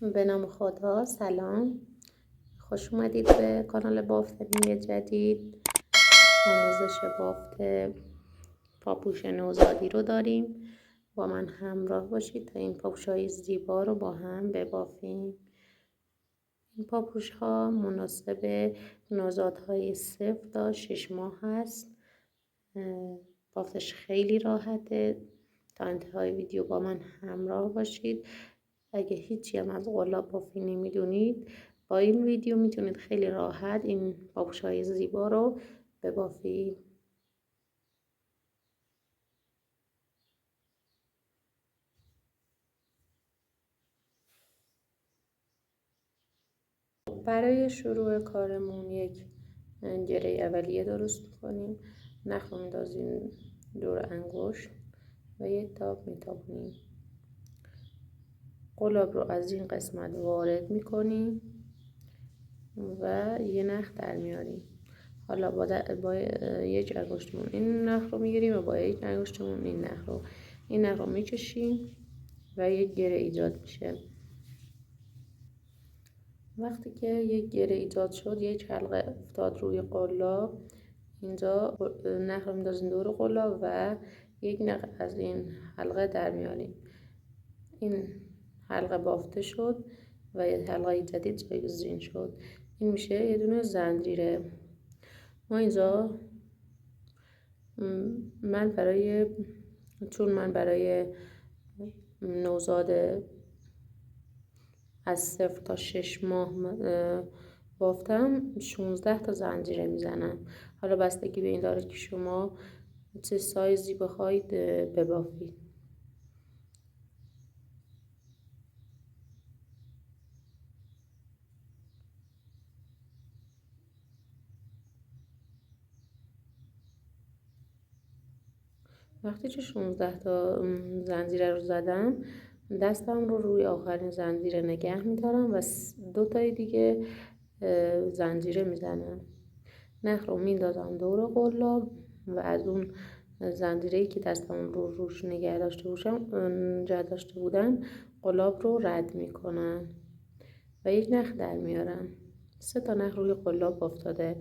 به نام خدا. سلام، خوش اومدید به کانال بافتنی جدید. آموزش بافت پاپوش نوزادی رو داریم. با من همراه باشید تا این پاپوش‌های زیبا رو با هم ببافیم. این پاپوش ها مناسب نوزادهای 0 تا 6 ماه هست. بافتش خیلی راحته. تا انتهای ویدیو با من همراه باشید. اگه هیچی هم از قلاب بافی نمیدونید، با این ویدیو میتونید خیلی راحت این پاپوش های زیبا رو ببافید. برای شروع کارمون یک گره اولیه درست میکنیم. نخ رو میندازیم دور انگشت و یک تاب میتابونیم. قلاب رو از این قسمت وارد میکنیم و یه نخ در میاریم. حالا با یک انگشتمون این نخ رو میگیریم و با یک انگشتمون این نخ رو میکشیم و یک گره ایجاد میشه. وقتی که یک گره ایجاد شد، یک حلقه افتاد روی قلاب، اینجا نخ رو میندازیم دور قلاب و یک نخ از این حلقه در میاریم. این حلقه بافته شد و یک حلقه جدید جایگزین شد. این میشه یه دونه زنجیره. ما اینجا چون من برای نوزاد از 0 تا 6 ماه بافتم، 16 تا زنجیره میزنم. حالا بستگی به این داره که شما چه سایزی بخواید ببافید. وقتی که 16 تا زنجیره رو زدم، دستم رو روی آخرین زنجیره نگه میدارم و 2 تای دیگه زنجیره میزنم. نخ رو میندازم دور قلاب و از اون زنجیره‌ای که دستم رو روش نگه داشته بودم قلاب رو رد میکنم و یک نخ در میارم. 3 تا نخ روی قلاب افتاده.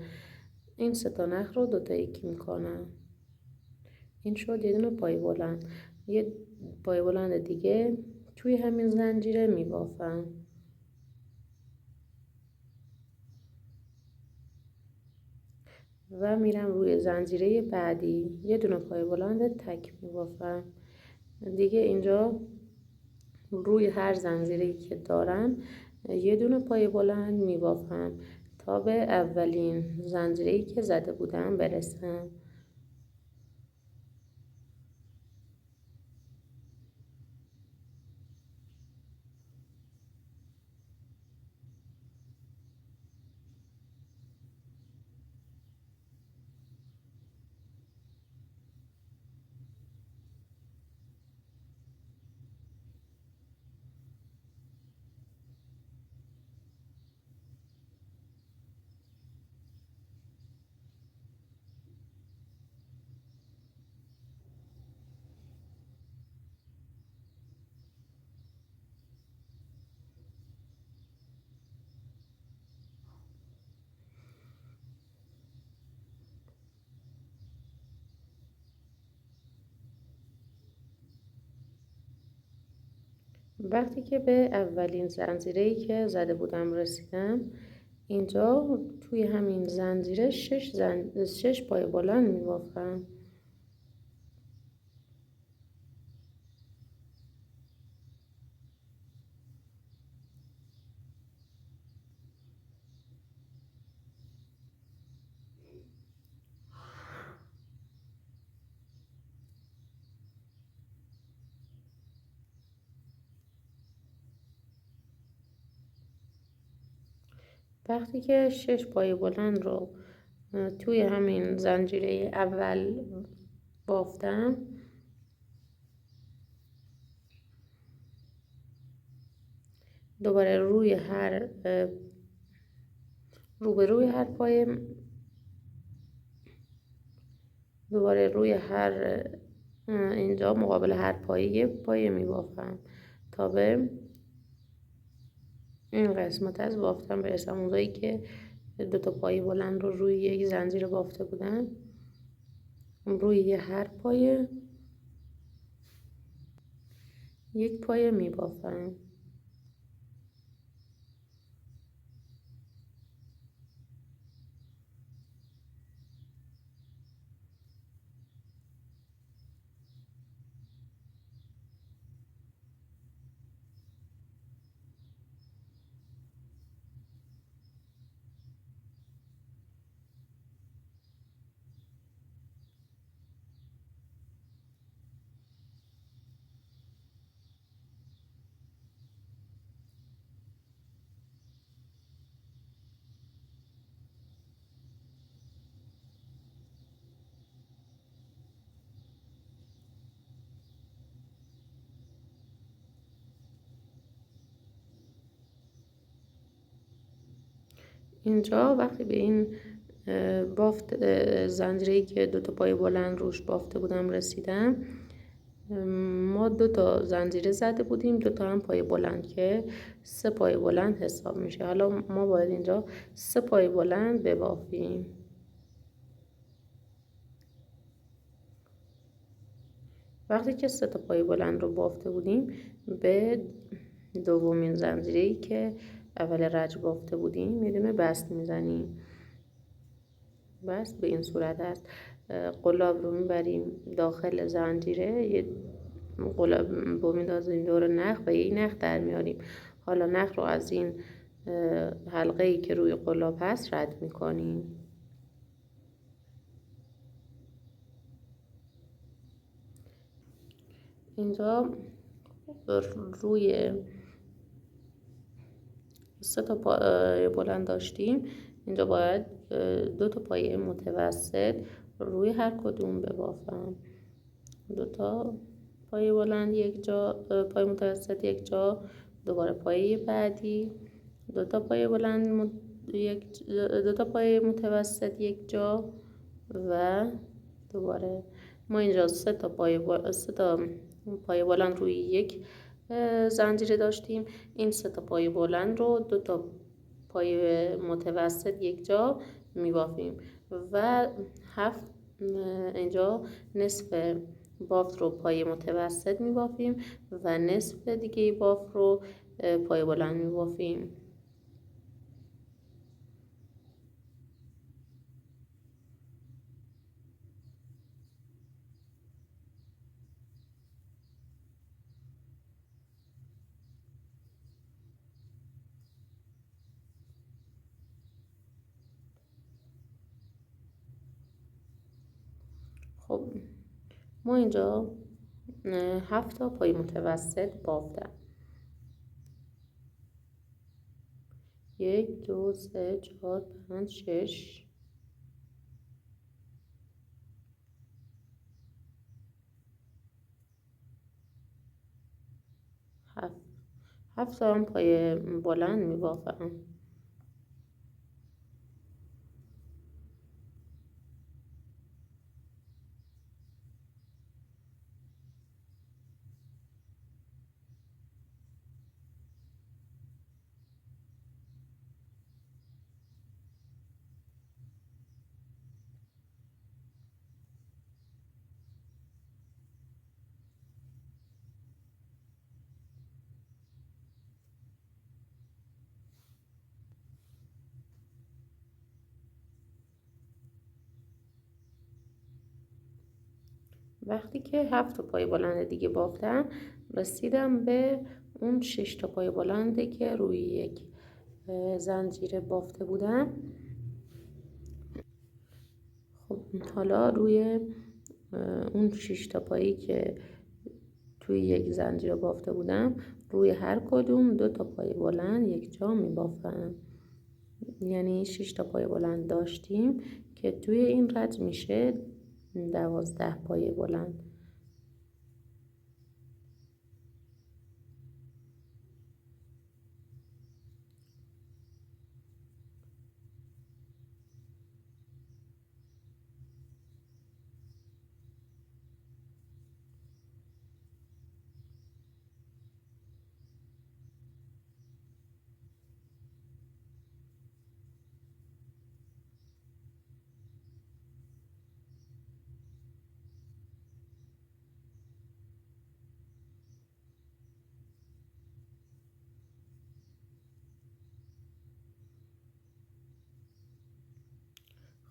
این 3 تا نخ رو 2 تا یکی میکنم. این شد یه دونه پای بلند. یه پای بلند دیگه توی همین زنجیره میبافم و میرم روی زنجیره بعدی، یه دونه پای بلند تک میبافم. دیگه اینجا روی هر زنجیره‌ای که دارم یه دونه پای بلند میبافم تا به اولین زنجیره‌ای که زده بودم برسم. وقتی که به اولین زنجیره‌ای که زده بودم رسیدم، اینجا توی همین زنجیره 6 پای بلند میبافم. وقتی که 6 پای بلند رو توی همین زنجیره اول بافتم، دوباره روبروی هر پای اینجا مقابل هر پای یه پای می بافم تا به این قسمت از بافتم برسم. اونجایی که 2 تا پای بلند رو روی یک زنجیر بافته بودم، روی هر پایه یک پایه میبافم. اینجا وقتی به این بافت زنجیری که 2 تا پای بلند روش بافته بودم رسیدم، ما 2 تا زنجیره زده بودیم، 2 تا هم پای بلند که 3 پای بلند حساب میشه. حالا ما باید اینجا 3 پای بلند ببافیم. وقتی که 3 تا پای بلند رو بافته بودیم، به دومین زنجیره‌ای که اول رج بافته بودیم یه دونه بست میزنیم. بست به این صورت است. قلاب رو میبریم داخل زنجیره، یه قلاب رو میندازیم دور نخ و یه نخ در میاریم. حالا نخ رو از این حلقه ای که روی قلاب هست رد میکنیم. اینجا روی 3 تا پای بلند داشتیم، اینجا باید 2 تا پایه متوسط روی هر کدوم ببافم. 2 تا پایه بلند یک جا، پای متوسط یک جا، دوباره پایه بعدی 2 تا پایه بلند 2 تا پایه متوسط یک جا و دوباره ما اینجا 3 تا پایه بلند روی یک زنجیره داشتیم. این 3 تا پایه بلند رو 2 تا پایه متوسط یک جا میبافیم و 7 اینجا نصف بافت رو پایه متوسط میبافیم و نصف دیگه بافت رو پایه بلند میبافیم. خب ما اینجا 7 تا پای متوسط بافتم. 1 2 3 4 5 6 7 7 تا هم پای بلند میبافم. وقتی که 7 تا پای بلند دیگه بافتم، رسیدم به اون 6 تا پای بلندی که روی یک زنجیره بافته بودم. خب حالا روی اون 6 تا پایی که توی یک زنجیره بافته بودم، روی هر کدوم 2 تا پای بلند یک جا می بافم. یعنی 6 تا پای بلند داشتیم که توی این رج میشه 12 پای بلند.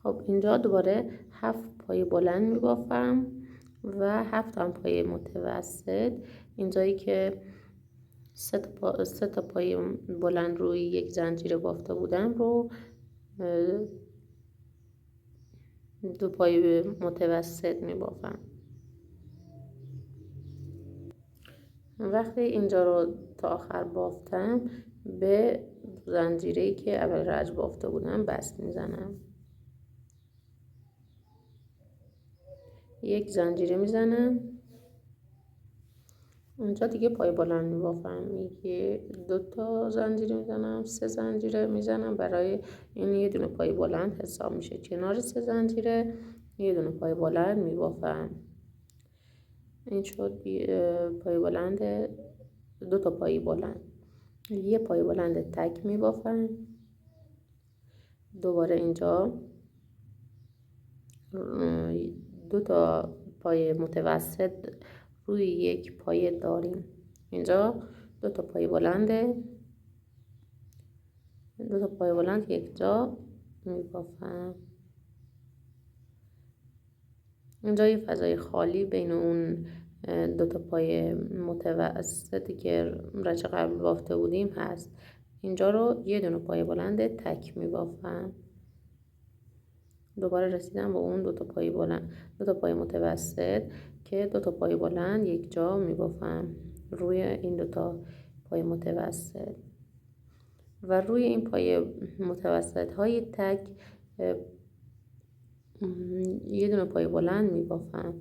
خب اینجا دوباره 7 پای بلند میبافم و 7 هم پای متوسط. اینجایی که 3 تا پای بلند روی یک زنجیره بافته بودم رو 2 پای متوسط میبافم. وقتی اینجا رو تا آخر بافتم به زنجیره‌ای که اول رج بافته بودم بست میزنم. یک زنجیره میزنم. اونجا دیگه پای بلند میبافم. 2 تا زنجیره میزنم، 3 زنجیره میزنم. برای این یه دونه پای بلند حساب میشه. کنار 3 زنجیره یه دونه پای بلند میبافم. این شد پای بلند، 2 تا پای بلند. یه پای بلند تک میبافم. دوباره اینجا 2 تا پای متوسط روی یک پایه داریم. اینجا 2 تا پای بلنده، 2 تا پای بلند یک جا میبافم. اینجا یه فضای خالی بین اون 2 تا پای متوسطی که رج قبل بافته بودیم هست. اینجا رو یه دونه پای بلند تک میبافم. دوباره رسیدم به اون 2 تا پای بلند، 2 تا پای متوسط که 2 تا پای بلند یک جا میبافم روی این 2 تا پای متوسط و روی این پای متوسط های تک یه دونه پای بلند میبافم.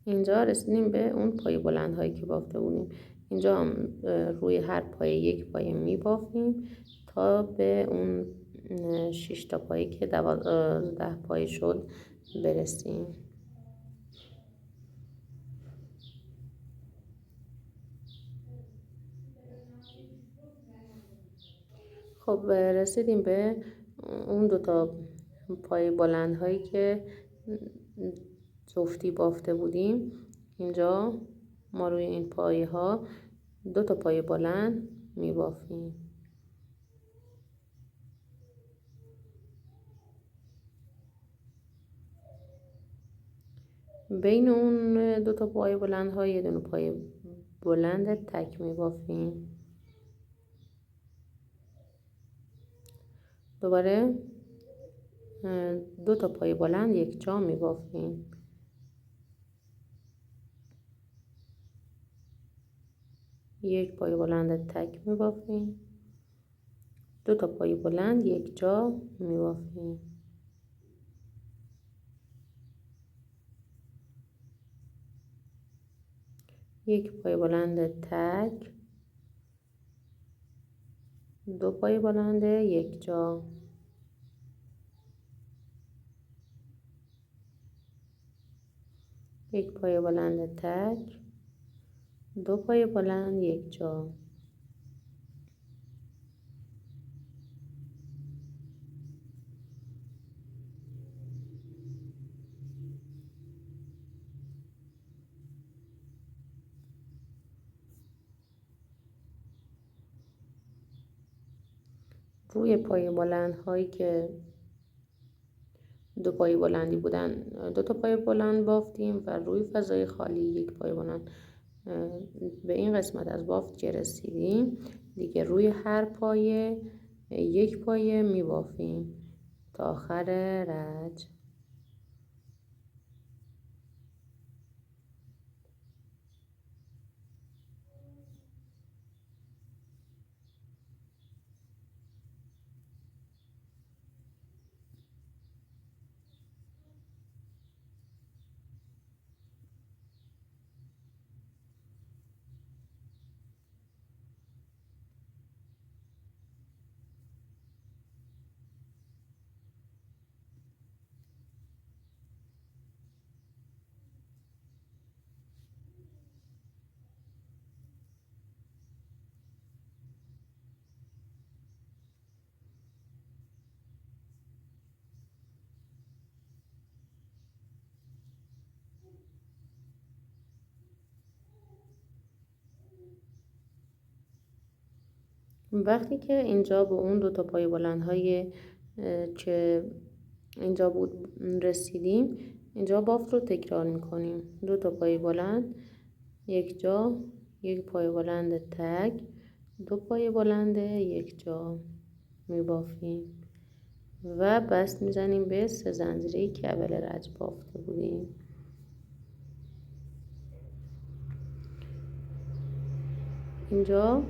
اینجا رسیدیم به اون پای بلند هایی که بافته بودیم. اینجا هم روی هر پای یک پای میبافیم تا به اون 6 تا پایی که 12 پای شد برسیم. خب رسیدیم به اون 2 تا پای بلند هایی که جفتی بافته بودیم. اینجا ما روی این پایه ها 2 تا پای بلند میبافیم. بین اون 2 تا پای بلند ها یه دونه پای بلند تک میبافیم. دوباره 2 تا پای بلند یک جا میبافیم. یک پای بلند تک میبافیم. 2 تا پای بلند یک جا میبافیم. یک پای بلند تک، 2 پای بلند یک جا، یک پای بلند تک، 2 پای بلند یک جا. روی پای بلند هایی که 2 پای بلندی بودن 2 تا پای بلند بافتیم و روی فضای خالی یک پای بلند. به این قسمت از بافت که رسیدیم دیگه روی هر پایه یک پایه میبافیم تا آخر رج. وقتی که اینجا به اون 2 تا پای بلند های که اینجا بود رسیدیم، اینجا بافت رو تکرار میکنیم. 2 تا پای بلند، یک جا، یک پای بلند تک، 2 پای بلند یک جا میبافیم و بست میزنیم به 3 زنجیره‌ای که اول رج بافته بودیم. اینجا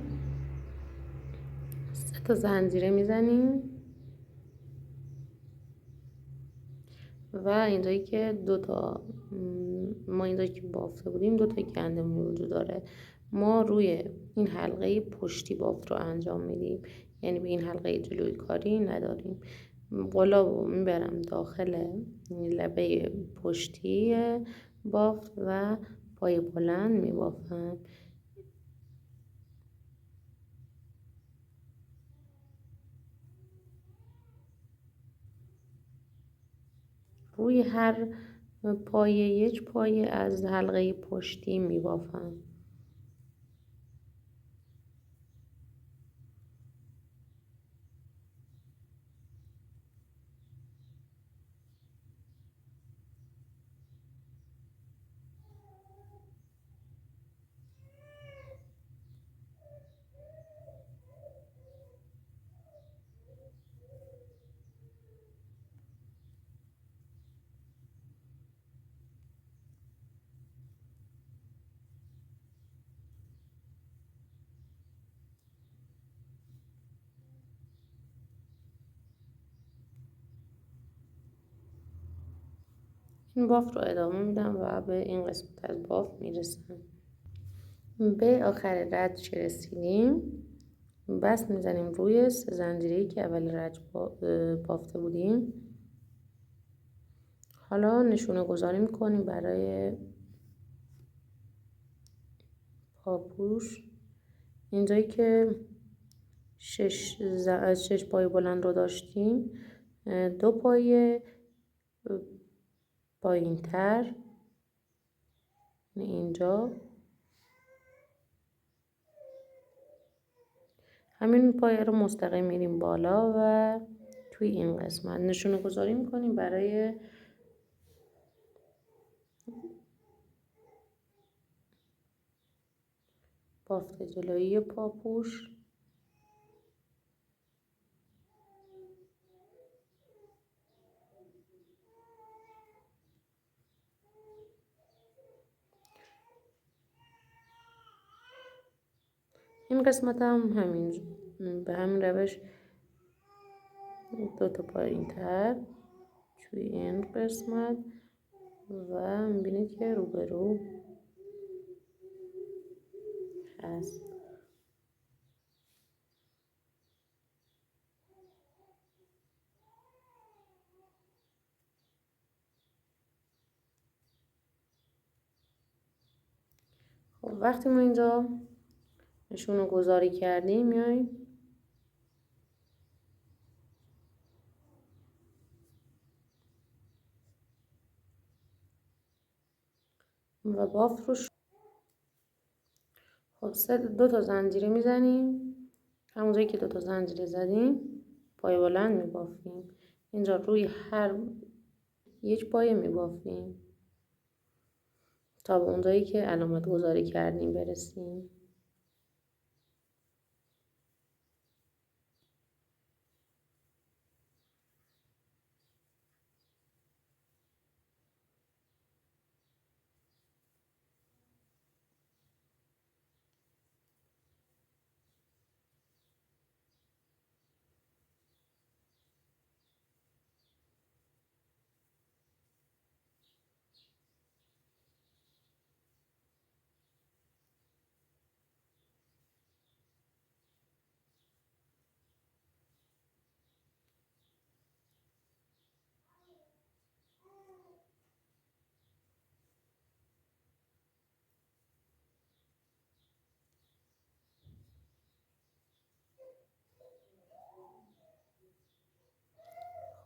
3 تا زنجیره میزنیم و اینجایی که 2 تا ما اینجایی که بافته بودیم 2 تا گندمون وجود داره، ما روی این حلقه پشتی بافت رو انجام میدیم، یعنی به این حلقه جلوی کاری نداریم. قلاب رو میبرم داخل لبه پشتی بافت و پای بلند میبافم. روی هر پایه یک پایه از حلقه پشتی میبافم. این بافت رو ادامه میدم و به این قسمت از بافت میرسم. به آخر رج که رسیدیم، بست میزنیم روی 3 زنجیره‌ای که اول رج بافته بودیم. حالا نشونه گذاری میکنیم برای پاپوش. اینجایی که 6 پای بلند رو داشتیم، 2 پای پایین تر اینجا، همین پایه رو مستقیم میریم بالا و توی این قسمت نشونه گذاری میکنیم برای بافت جلویی پاپوش. این قسمت هم به همین روش 2 تا پایین تر توی این قسمت و میبینید که روبرو هست. خب وقتی ما اینجا نشونه گذاری کردیم، میایم و بافت رو خب 2 تا زنجیره میزنیم، همونجایی که 2 تا زنجیره زدیم پای بلند میبافیم. اینجا روی هر یک پایه میبافیم تا به اونجایی که علامت گذاری کردیم برسیم.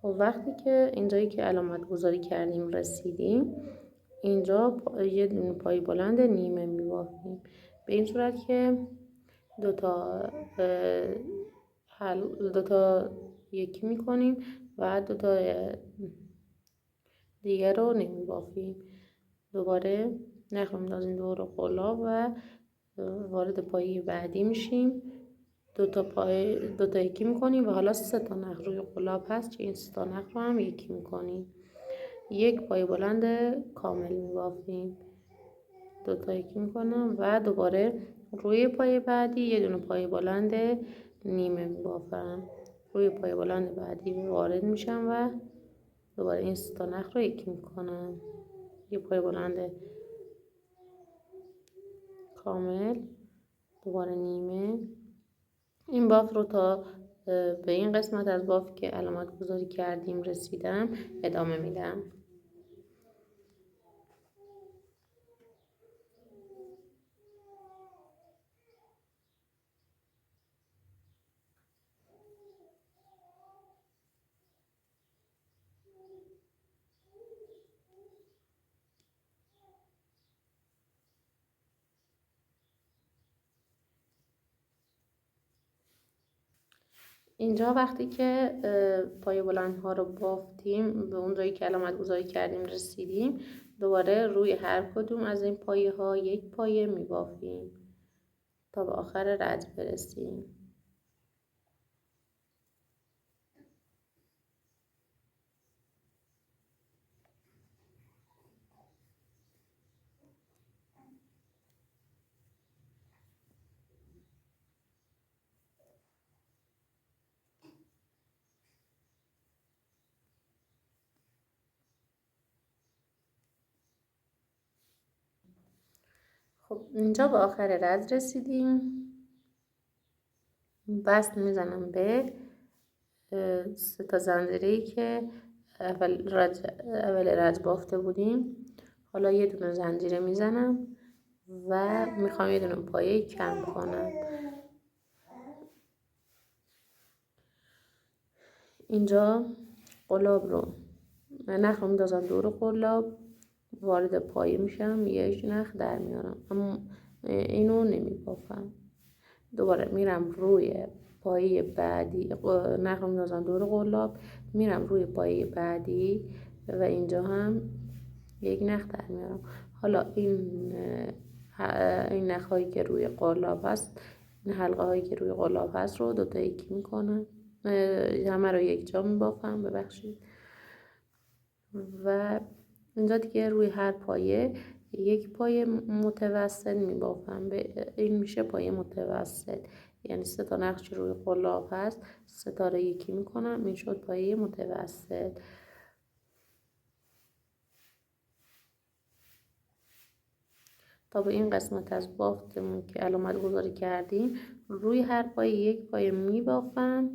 خب وقتی که اینجایی که علامت گذاری کردیم رسیدیم، اینجا یه پای بلند نیمه میبافیم به این صورت که دوتا دوتا یکی میکنیم و دوتا دیگه رو نمیبافیم. دوباره نخ رو میندازیم دور قلاب و وارد پایه بعدی میشیم. دوتا یکی میکنیم و حالا 3 تا نخ روی قلاب هست که این 3 تا نخ رو هم یکی میکنیم. یک پایه بلند کامل میبافیم. دوتا یکی میکنم و دوباره روی پایه بعدی یه دونه پایه بلند نیمه میبافم. روی پایه بلند بعدی وارد میشم و دوباره این 3 تا نخ رو یکی میکنم. یه پایه بلند کامل، دوباره نیمه. این باف رو تا به این قسمت از باف که علامت گذاری کردیم رسیدم ادامه میدم. اینجا وقتی که پایه بلندها رو بافتیم به اون جایی که علامت گذاری کردیم رسیدیم، دوباره روی هر کدوم از این پایه ها یک پایه میبافیم تا به آخر رد برسیم. خب اینجا به آخر رد رسیدیم. بست میزنم به 3 تا زنجیری که اول رد بافته بودیم. حالا یه دونه زنجیره میزنم و میخوام یه دونه پایه کم کنم. اینجا قلاب رو نخ رو میندازم دور قلاب، وارد پایه میشم، یک نخ در میارم، اما اینو نمیبافم. دوباره میرم روی پایه بعدی، نخ رو میندازم دور قلاب، میرم روی پایه بعدی و اینجا هم یک نخ در میارم. حالا این نخ هایی که روی قلاب هست، این حلقه هایی که روی قلاب هست رو دوتا یکی میکنم، همه رو یک جا میبافم، ببخشید. و اینجا دیگه روی هر پایه یک پایه متوسط میبافم. این میشه پایه متوسط، یعنی 3 تا نقش روی قلاب هست، 3 تا رو یکی میکنم، این شد پایه متوسط. تا به این قسمت از بافتمون که علامت گذاری کردیم روی هر پایه یک پایه میبافم.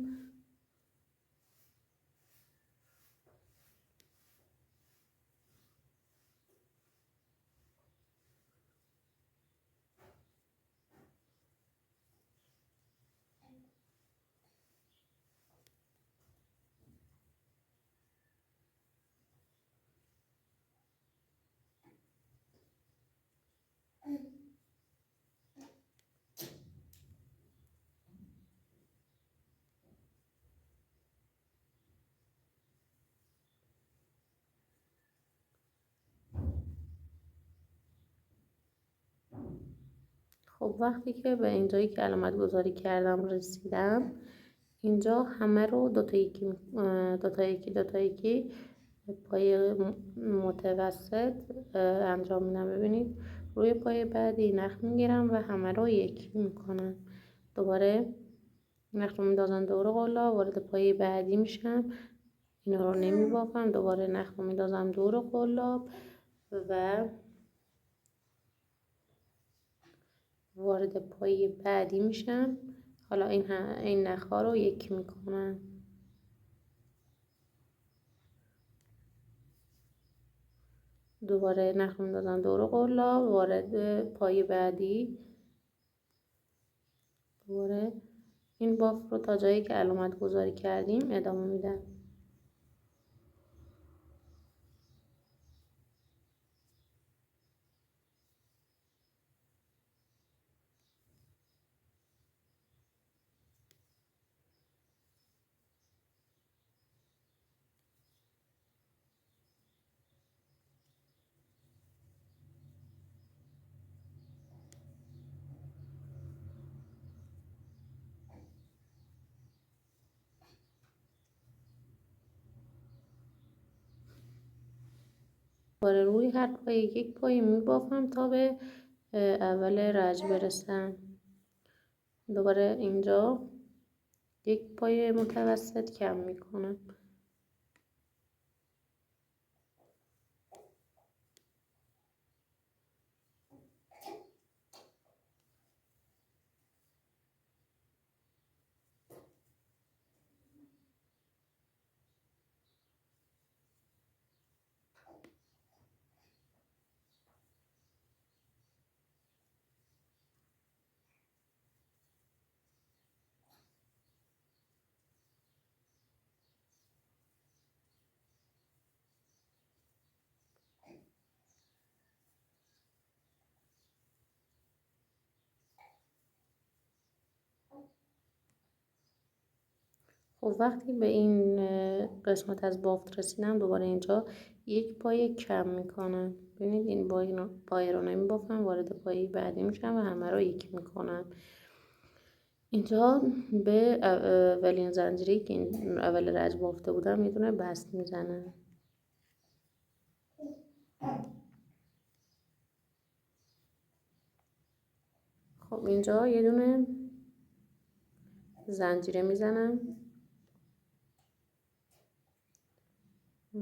خب وقتی که به اینجایی که علامت گذاری کردم رسیدم، اینجا همه رو دوتا یکی پای متوسط انجام میدم. ببینید روی پای بعدی نخ میگیرم و همه رو یکی میکنم. دوباره نخ رو میندازم دور قلاب، وارد پای بعدی میشم، اینا رو نمیبافم. دوباره نخ رو میندازم دور قلاب و وارد پای بعدی میشم. حالا این نخ‌ها رو یکی میکنم. دوباره نخ میندازم دور قلاب، وارد پای بعدی، دوباره این باف رو تا جایی که علامت گذاری کردیم ادامه میدم. دوباره روی هر پایه یک پایه میبافم تا به اول رج برسم. دوباره اینجا یک پایه متوسط کم میکنم. خب وقتی به این قسمت از بافت رسیدم دوباره اینجا یک پایه کم میکنم. ببینید این پایه رو نمیبافم، وارد پایه بعدی میشم و همه رو یک میکنم. اینجا به اولین زنجیری که این اول رج بافته بودم یه دونه بست میزنم. خب اینجا یه دونه زنجیره میزنم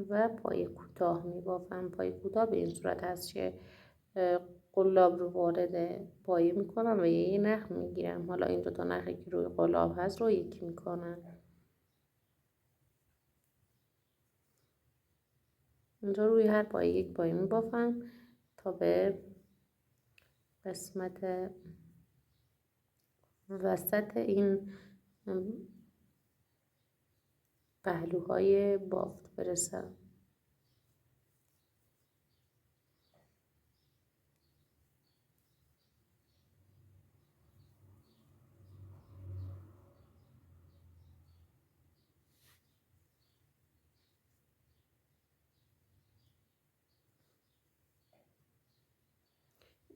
و پای کوتاه میبافم. پای کوتاه به این صورت هست که قلاب رو وارد پایه میکنم و یه نخ میگیرم. حالا این دو تا نخی که روی قلاب هست رو یکی میکنم. اینجا روی هر پایه یک پایه میبافم تا به قسمت وسط این پهلوهای بافت برسم.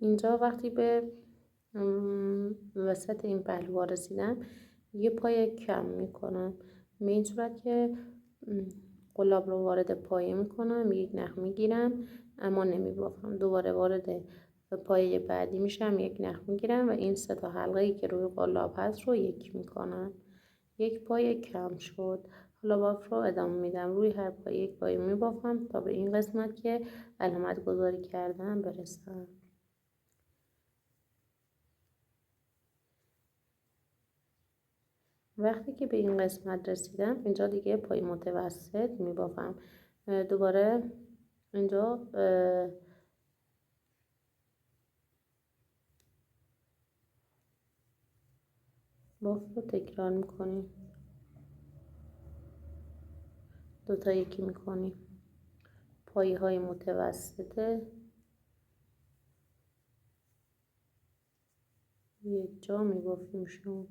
اینجا وقتی به وسط این پهلوها رسیدم یه پایه کم میکنم به این صورت که قلاب رو وارد پایه میکنم، یک نخ میگیرم اما نمیبافم. دوباره وارد پایه بعدی میشم، یک نخ میگیرم و این سه تا حلقه ای که روی قلاب هست رو یک میکنم. یک پایه کم شد. حالا بافت رو ادامه میدم. روی هر پایه یک پایه میبافم تا به این قسمت که علامت گذاری کردم برسم. وقتی که به این قسمت رسیدم اینجا دیگه پای متوسط میبافم. دوباره اینجا بافت رو تکرار میکنیم، دوتا یکی میکنیم. پایه های متوسط یک جا میبافیمشون.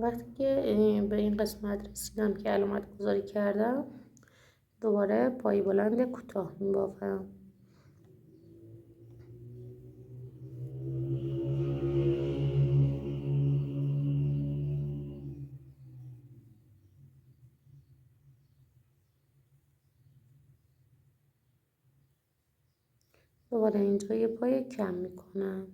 وقتی که به این قسمت رسیدم که علامت گذاری کردم دوباره پای بلند کوتاه میبافم. دوباره اینجا یه پای کم میکنم.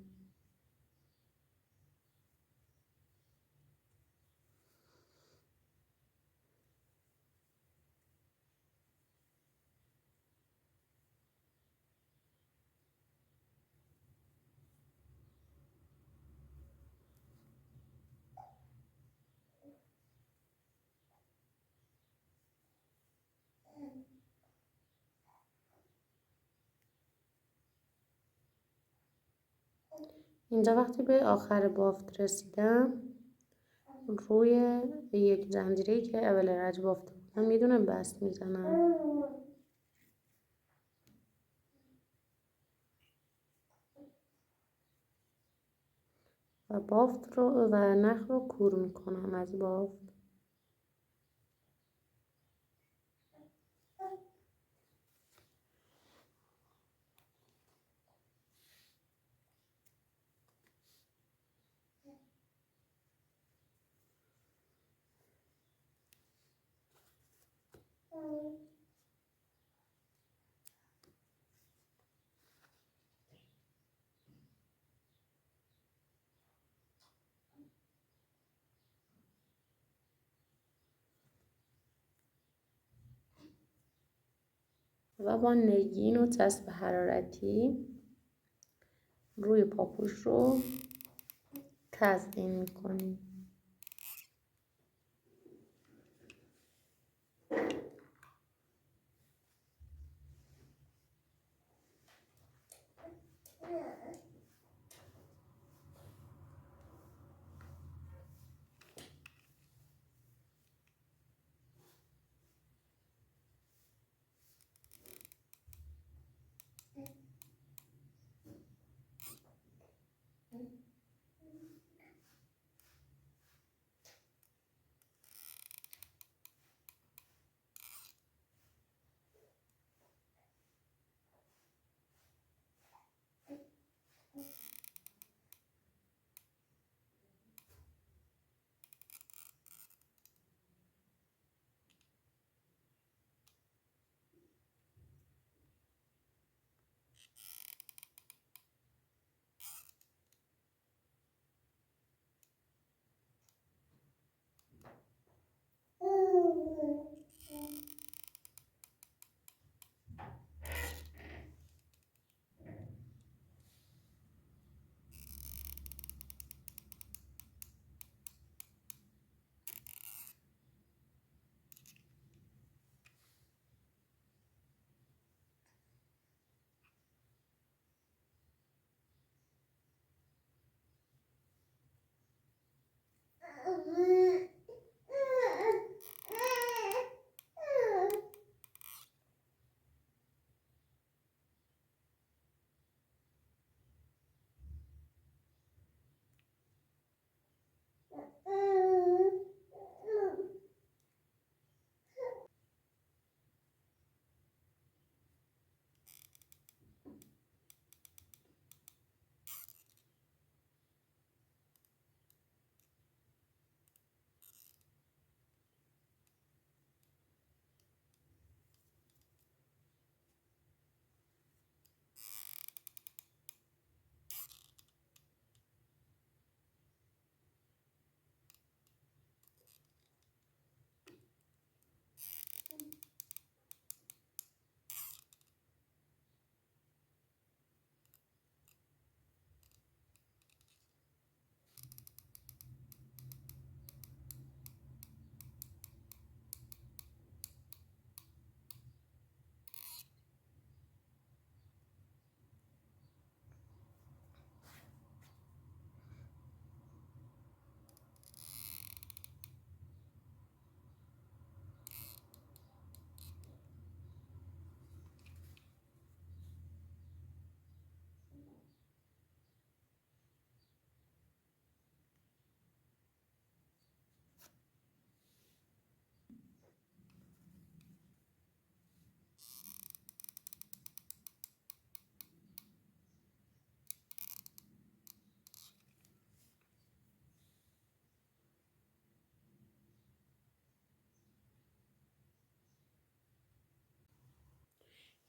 اینجا وقتی به آخر بافت رسیدم روی یک زنجیری که اول رج بافته بودم یه دونه بست میزنم و بافت رو و نخ رو کور میکنم از بافت. و با نگین و چسب حرارتی روی پاپوش رو تزیین میکنیم.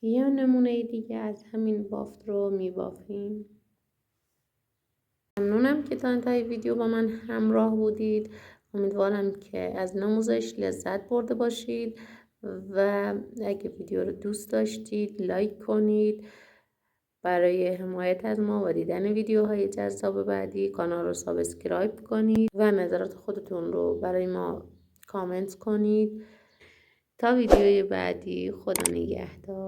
یا نمونه دیگه از همین بافت رو میبافیم. ممنونم که تا انتهای ویدیو با من همراه بودید. امیدوارم که از نموزش لذت برده باشید و اگه ویدیو رو دوست داشتید لایک کنید. برای حمایت از ما و دیدن ویدیوهای جذاب بعدی کانال رو سابسکرایب کنید و نظرات خودتون رو برای ما کامنت کنید. تا ویدیوی بعدی، خدا نگهدار.